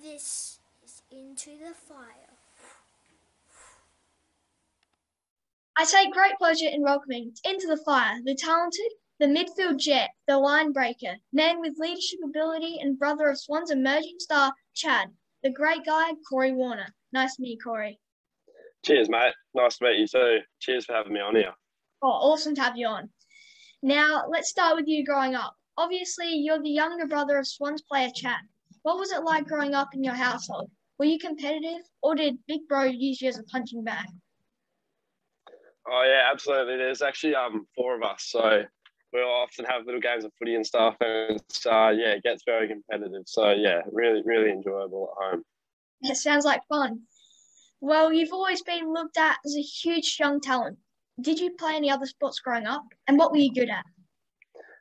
This is Into the Fire. I take great pleasure in welcoming Into the Fire the talented, the midfield jet, the line breaker, man with leadership ability and brother of Swans emerging star, Chad, the great guy, Corey Warner. Nice to meet you, Corey. Cheers, mate. Nice to meet you too. Cheers for having me on here. Oh, awesome to have you on. Now, let's start with you growing up. Obviously, you're the younger brother of Swans player Chad. What was it like growing up in your household? Were you competitive, or did Big Bro use you as a punching bag? Oh yeah, absolutely. There's actually four of us, so we'll often have little games of footy and stuff, and it gets very competitive. So yeah, really enjoyable at home. It sounds like fun. Well, you've always been looked at as a huge young talent. Did you play any other sports growing up, and what were you good at?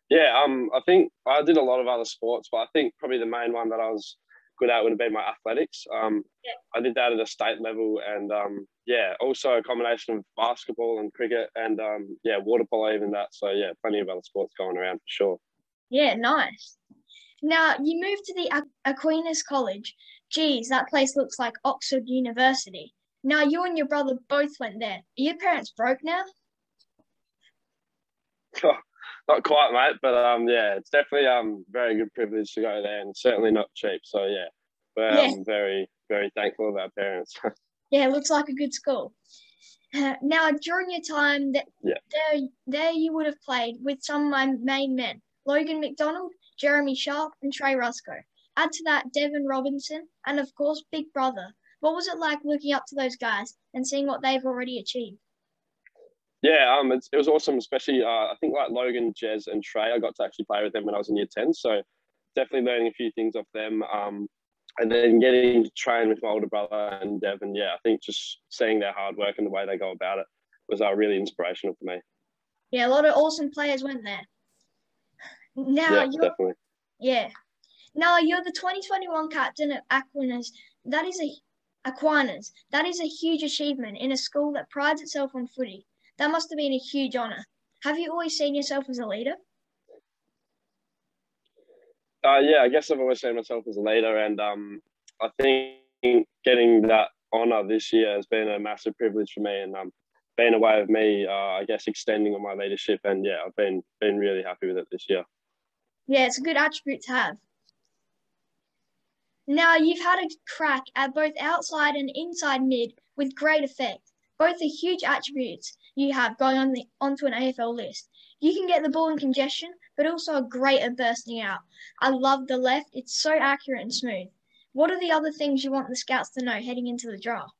Yeah, I think I did a lot of other sports, but I think probably the main one that I was good at would have been my athletics. I did that at a state level, and also a combination of basketball and cricket, and water polo, even that. So yeah, plenty of other sports going around for sure. Yeah, nice. Now, you moved to the Aquinas College. Geez, that place looks like Oxford University. Now, you and your brother both went there. Are your parents broke now? Not quite, mate, but it's definitely very good privilege to go there, and certainly not cheap. So yeah, but I'm very thankful of our parents. Yeah, it looks like a good school. Now, during your time there you would have played with some of my main men: Logan McDonald, Jeremy Sharp, and Trey Rusco. Add to that Devon Robinson, and of course, Big Brother. What was it like looking up to those guys and seeing what they've already achieved? Yeah, it was awesome, especially I think like Logan, Jez, and Trey. I got to actually play with them when I was in year 10, so definitely learning a few things off them. And then getting to train with my older brother and Devon. Yeah, I think just seeing their hard work and the way they go about it was really inspirational for me. Yeah, a lot of awesome players went there. Now definitely. Yeah. Now you're the 2021 captain at Aquinas. Aquinas. That is a huge achievement in a school that prides itself on footy. That must have been a huge honour. Have you always seen yourself as a leader? I guess I've always seen myself as a leader, and I think getting that honour this year has been a massive privilege for me, and been a way of me, I guess, extending on my leadership. And yeah, I've been really happy with it this year. Yeah, it's a good attribute to have. Now, you've had a crack at both outside and inside mid with great effect. Both are huge attributes you have going onto an AFL list. You can get the ball in congestion, but also are great at bursting out. I love the left. It's so accurate and smooth. What are the other things you want the scouts to know heading into the draft?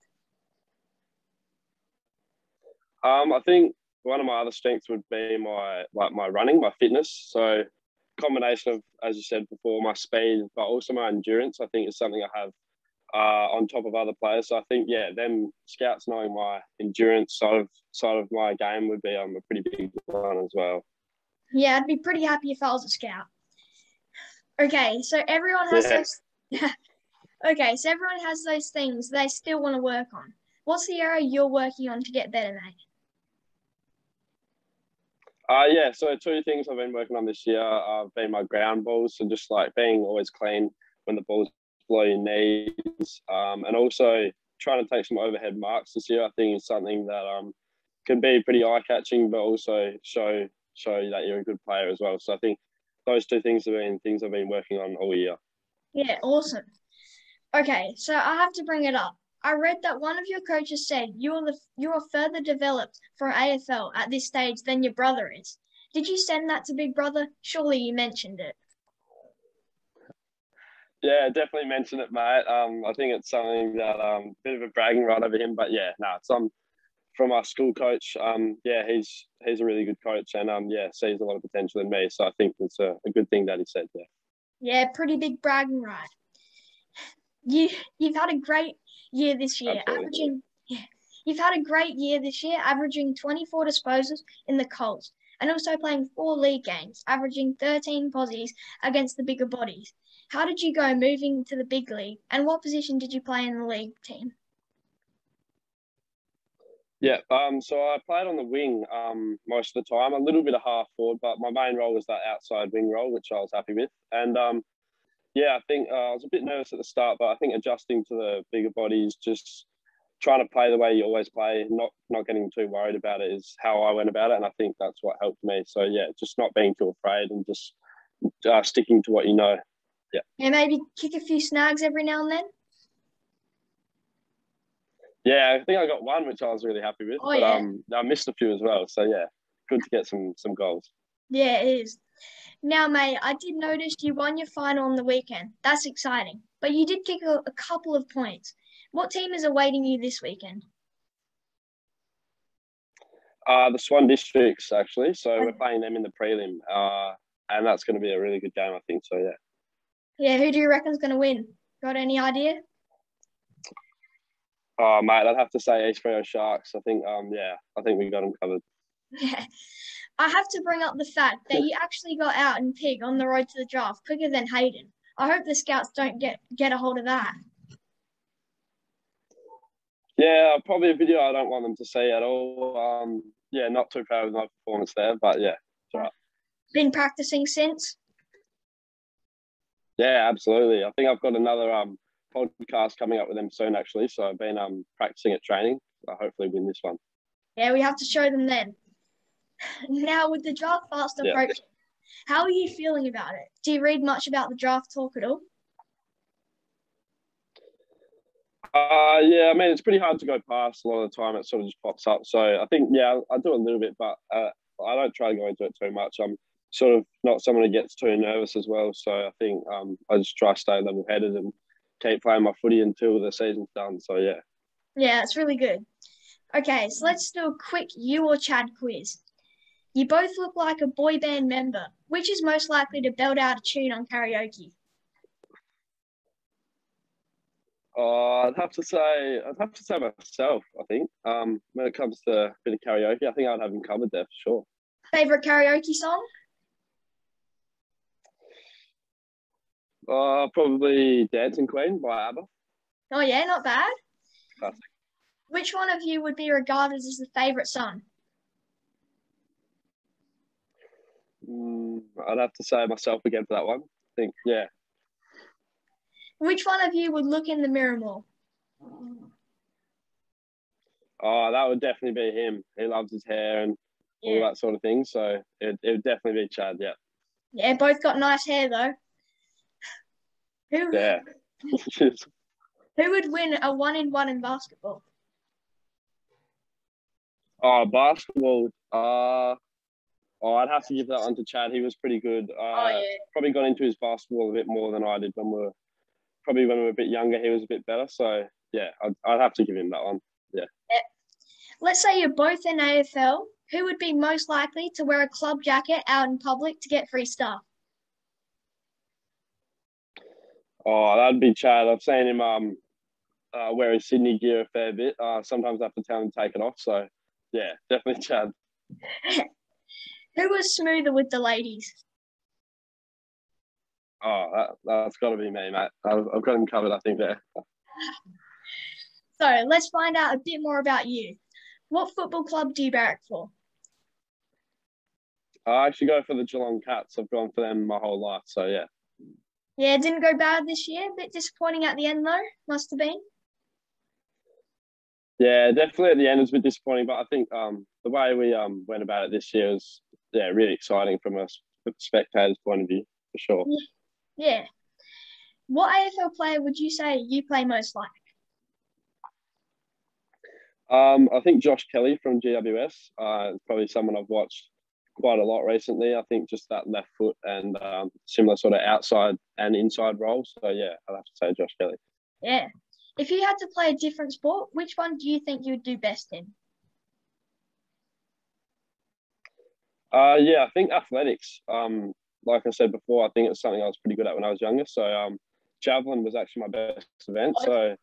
I think one of my other strengths would be my running, my fitness. So combination of, as you said before, my speed, but also my endurance, I think is something I have on top of other players. So I think, them scouts knowing my endurance side of my game would be a pretty big one as well. Yeah, I'd be pretty happy if I was a scout. Okay, so everyone has those. Okay, so everyone has those things they still want to work on. What's the area you're working on to get better, mate? So two things I've been working on this year have been my ground balls, so just like being always clean when the ball's below your knees, and also trying to take some overhead marks this year. I think is something that can be pretty eye-catching, but also show that you're a good player as well. So I think those two things have been things I've been working on all year. Yeah, awesome. Okay, so I have to bring it up. I read that one of your coaches said you are further developed for AFL at this stage than your brother is. Did you send that to Big Brother? Surely you mentioned it. Yeah, definitely mention it, mate. I think it's something that bit of a bragging right over him, but it's from our school coach. He's a really good coach, and sees a lot of potential in me. So I think it's a good thing that he said. Yeah. Yeah, pretty big bragging right. You've had a great year this year, You've had a great year this year, averaging 24 disposals in the Colts, and also playing 4 league games, averaging 13 posies against the bigger bodies. How did you go moving to the big league, and what position did you play in the league team? Yeah, so I played on the wing most of the time, a little bit of half forward, but my main role was that outside wing role, which I was happy with. And yeah, I think I was a bit nervous at the start, but I think adjusting to the bigger bodies, just trying to play the way you always play, not getting too worried about it is how I went about it, and I think that's what helped me. So yeah, just not being too afraid and just sticking to what you know. Yeah. Yeah, maybe kick a few snags every now and then. Yeah, I think I got one, which I was really happy with. Oh, but yeah. I missed a few as well. So yeah, good to get some goals. Yeah, it is. Now, mate, I did notice you won your final on the weekend. That's exciting. But you did kick a couple of points. What team is awaiting you this weekend? The Swan Districts actually. So we're playing them in the prelim. And that's going to be a really good game, I think. So yeah. Yeah, who do you reckon's going to win? Got any idea? Oh mate, I'd have to say East Freo Sharks. I think I think we got them covered. Yeah. I have to bring up the fact that you actually got out in Pig on the road to the draft quicker than Hayden. I hope the scouts don't get a hold of that. Yeah, probably a video I don't want them to see at all. Yeah, not too proud of my performance there, but yeah, it's all right. Been practicing since? Yeah, absolutely. I think I've got another podcast coming up with them soon, actually. So I've been practicing at training. I'll hopefully win this one. Yeah, we have to show them then. Now, with the draft fast approaching, how are you feeling about it? Do you read much about the draft talk at all? Yeah, I mean, it's pretty hard to go past a lot of the time. It sort of just pops up. So I think, yeah, I do a little bit, but I don't try to go into it too much. I'm sort of not someone who gets too nervous as well. So I think I just try to stay level-headed and keep playing my footy until the season's done. So, yeah. Yeah, it's really good. Okay, so let's do a quick you or Chad quiz. You both look like a boy band member. Which is most likely to belt out a tune on karaoke? I'd have to say myself, I think. When it comes to a bit of karaoke, I think I'd have him covered there for sure. Favorite karaoke song? Probably Dancing Queen by ABBA. Oh, yeah, not bad. Classic. Which one of you would be regarded as the favorite son? I'd have to say myself again for that one. I think, yeah. Which one of you would look in the mirror more? Oh, that would definitely be him. He loves his hair and all that sort of thing. So it would definitely be Chad, yeah. Yeah, both got nice hair, though. Yeah. Who would win a 1-in-1 in basketball? Oh, basketball. I'd have to give that one to Chad. He was pretty good. Probably got into his basketball a bit more than I did when we were a bit younger. He was a bit better. So yeah, I'd have to give him that one. Yeah. Let's say you're both in AFL. Who would be most likely to wear a club jacket out in public to get free stuff? Oh, that'd be Chad. I've seen him wear his Sydney gear a fair bit. Sometimes I have to tell him to take it off. So yeah, definitely Chad. Who was smoother with the ladies? Oh, that's got to be me, mate. I've got him covered, I think, there. So let's find out a bit more about you. What football club do you barrack for? I actually go for the Geelong Cats. I've gone for them my whole life, so yeah. Yeah, it didn't go bad this year. A bit disappointing at the end, though. Must have been. Yeah, definitely at the end it was a bit disappointing, but I think the way we went about it this year was really exciting from a spectator's point of view, for sure. Yeah. What AFL player would you say you play most like? I think Josh Kelly from GWS. Probably someone I've watched quite a lot recently. I think just that left foot and similar sort of outside and inside roles. So yeah, I'd have to say Josh Kelly. Yeah. If you had to play a different sport, which one do you think you would do best in? Yeah, I think athletics. Like I said before, I think it's something I was pretty good at when I was younger. So javelin was actually my best event. So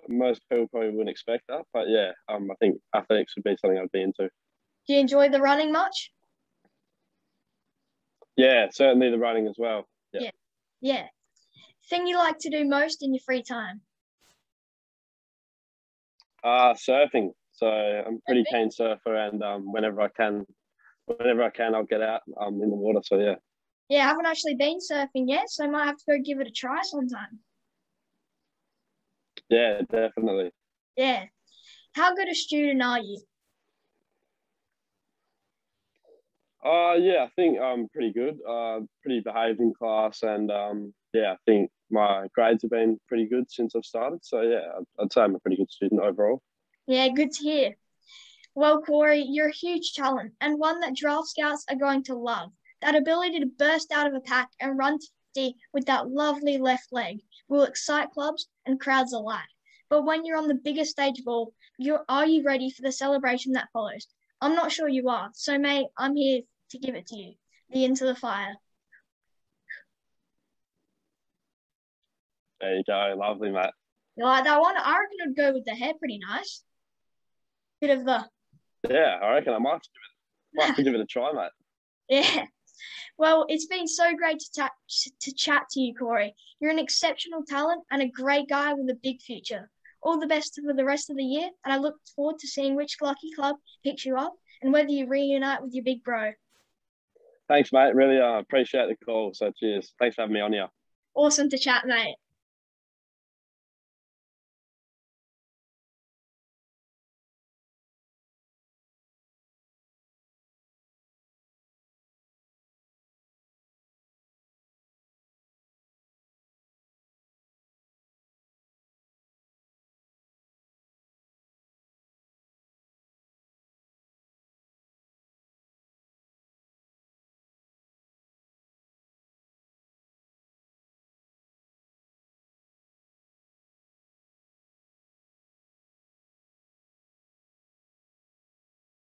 most people probably wouldn't expect that, but yeah, I think athletics would be something I'd be into. Do you enjoy the running much? Yeah, certainly the running as well. Yeah. Thing you like to do most in your free time? Surfing. So I'm pretty keen surfer, and whenever I can, I'll get out in the water. So yeah. Yeah, I haven't actually been surfing yet, so I might have to go give it a try sometime. Yeah, definitely. Yeah. How good a student are you? Yeah, I think I'm pretty good. Pretty behaved in class, and yeah, I think my grades have been pretty good since I've started. So yeah, I'd say I'm a pretty good student overall. Yeah, good to hear. Well, Corey, you're a huge talent and one that draft scouts are going to love. That ability to burst out of a pack and run to 50 with that lovely left leg will excite clubs and crowds alike. But when you're on the biggest stage of all, are you ready for the celebration that follows? I'm not sure you are, so mate, I'm here to give it to you. The Into the Fire. There you go, lovely, mate. You like that one? I reckon it'd go with the hair pretty nice. Bit of the Yeah, I reckon I might have to give it a try, mate. yeah. Well, it's been so great to chat to you, Corey. You're an exceptional talent and a great guy with a big future. All the best for the rest of the year, and I look forward to seeing which lucky club picks you up and whether you reunite with your big bro. Thanks, mate. Really appreciate the call. So cheers. Thanks for having me on here. Awesome to chat, mate.